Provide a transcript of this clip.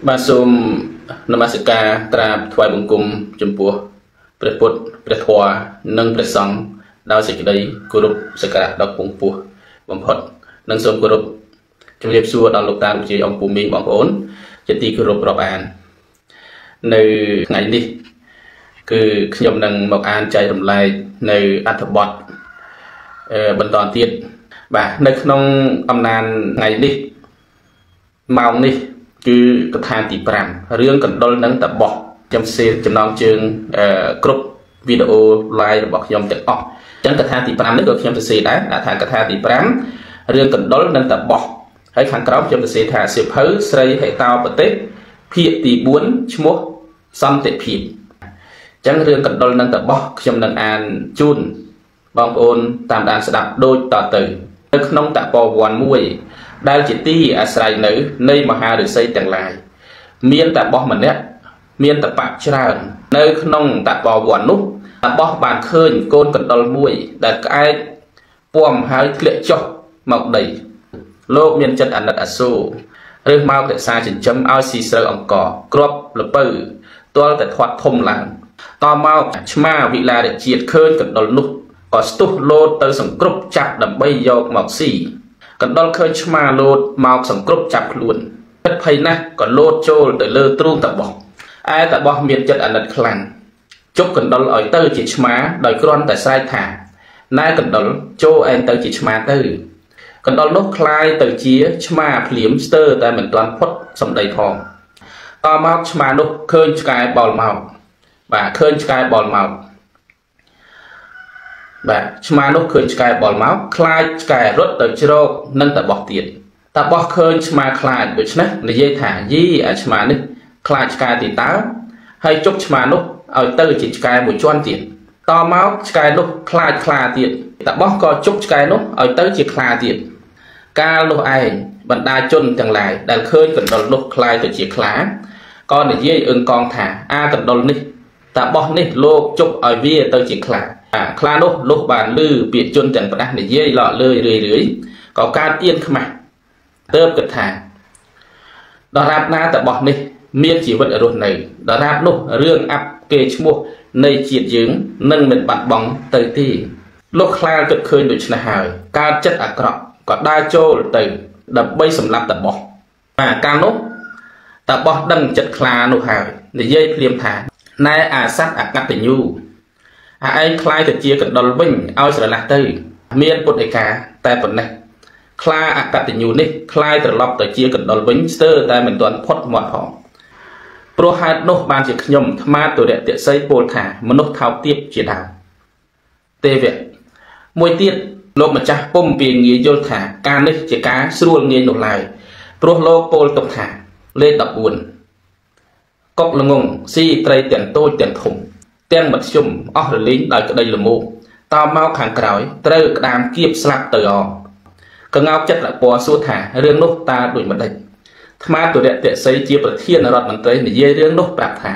បាទសូមនមស្ការត្រាបថ្វាយបង្គំចំពោះព្រះពុទ្ធព្រះធម៌និងព្រះសង្ឃដោយសេចក្តីគោរពសក្ការៈដ៏ខ្ពង់ខ្ពស់បំផុតនិងសូមគោរពជម្រាបសួរដល់លោកតាលោកយាយអង្គពូមីងបងប្អូនជាទីគោរពរាប់អាននៅថ្ងៃនេះគឺខ្ញុំនឹងមកអានចែករំលែកនៅអត្ថបទបន្តទៀតបាទនៅក្នុងអំណានថ្ងៃនេះម៉ោងនេះគឺកថាទី5រឿងកណ្ដុលនិងតបោះខ្ញុំសេចំណងជើងគ្រប់វីដេអូ live របស់ខ្ញុំទាំងអស់អញ្ចឹងកថាទី5នេះក៏ខ្ញុំសរសេរដែរដាក់ថាកថាទី5រឿងកណ្ដុលនិងតបោះហើយខាងក្រោមខ្ញុំសរសេរថាសៀវភៅស្រីហេតោប្រទេសភាគទី4ឈ្មោះសន្តិភាពអញ្ចឹងរឿងកណ្ដុលនិងតបោះខ្ញុំនឹងអានជូនបងប្អូនតាមដានស្ដាប់ដូចតទៅនៅក្នុងតពវ័នមួយដែលជាទីអាស្រ័យនៅនៃមហាឫសីទាំងឡាយមានតបោះម្នាក់មានតបៈច្រើននៅក្នុងតពវ័ននោះតបោះបានឃើញកូនកណ្ដុរមួយដែលក្អែកពំហើយធ្លាក់ចុះមកដីលោកមានចិត្តអាណិតអាសូររើសមករក្សាចិញ្ចឹមឲ្យស៊ីស្រូវអង្ករគ្រាប់ល្ពៅទាល់តែធាត់ធំឡើងតមកឆ្មាវិឡារជាតិឃើញកណ្ដុរនោះក៏ស្ទុះលោតទៅសង្គ្រប់ចាប់ដើម្បីយកមកស៊ីកណ្ដុរឃើញឆ្មាលោតមកសង្គ្រប់ចាប់ខ្លួនចិត្តភ័យណាស់ក៏លោតចូលទៅលើទ្រូងតបោះឯតបោះមានចិត្តអាណិតខ្លាំងជប់កណ្ដុរឲ្យទៅជាឆ្មាដោយគ្រាន់តែស្រែកថាណែកណ្ដុរចូលឯងទៅជាឆ្មាទៅកណ្ដុរនោះคล้ายទៅជាឆ្មាភ្លាមស្ទើរតែមិនទាន់ផុតសម្ដីផងតមកឆ្មានោះឃើញឆ្កែបោលមកបាទឃើញឆ្កែបោលមកបាទឆ្មានោះឃើញឆ្កែបោលមកខ្លាចឆ្កែរត់ទៅជ្រកនឹងតបោះទៀតតបោះឃើញឆ្មាខ្លាចដូច្នេះនិយាយថាយីអាឆ្មានេះខ្លាចឆ្កែទីតើហើយជប់ឆ្មានោះឲ្យទៅជាឆ្កែមួយជាន់ទៀតតមកឆ្កែនោះខ្លាចខ្លាទៀតតបោះក៏ជប់ឆ្កែនោះឲ្យទៅជាខ្លាទៀតកាលនោះឯងបណ្ដាជនទាំងឡាយដែលឃើញកណ្ដុរនោះខ្លាយទៅជាខ្លាក៏និយាយអឹងកងថាអាកណ្ដុរនេះតបោះនេះលោកជប់ឲ្យវាទៅជាខ្លាខ្លានោះលុះបានលឺពាក្យជនទាំងផ្ដាស់និយាយលក់លើរឿយក៏កើតអៀនខ្មាស់ទើបគិតថាដរាបណាតបោះនេះមានជីវិតរស់នៅដរាបនោះរឿងអាប់គេឈ្មោះនៃជាតិយើងនឹងមិនបាត់បង់ទៅទេលោកខ្លាគិតឃើញដូច្នេះហើយកើតចិត្តអាក្រក់ក៏ដើរចូលទៅដើម្បីសម្លាប់តបោះកាលនោះតបោះដឹងចិត្តខ្លានោះហើយនិយាយភ្លាមថាណែអាសត្វអកតញ្ញូឯងខ្លាយទៅជាកណ្ដុរវិញឲ្យស្រណះទៅមានពុទ្ធឯកាតែប៉ុណ្ណេះខ្លាអកតញ្ញូនេះខ្លាយត្រឡប់ទៅជាកណ្ដុរវិញស្ទើរតែមិនទាន់ផុតមាត់ផងព្រោះហេតុនោះបានជាខ្ញុំថ្មាទុរៈតិស័យពោលថាមនុស្សថោកទាបជាដើមទេវៈមួយទៀតលោកម្ចាស់ពុំពីងាយយល់ថាការនេះជាការស្រួលងាយនោះឡើយព្រោះលោកពោលទុកថាលេខ14កុកល្ងងស៊ីត្រីទាំងតូចទាំងធំទាំងមធ្យមអស់រលីងដោយក្តីល្មោកតមកខាងក្រោយត្រូវក្តាមគៀបស្លាប់ទៅអកងោកចិត្តលពណ៌សួរថារឿងនោះតើដូចម្ដេចថ្មាទុរៈតិស័យជាប្រធានរដ្ឋមន្ត្រីនិយាយរឿងនោះប្រាប់ថា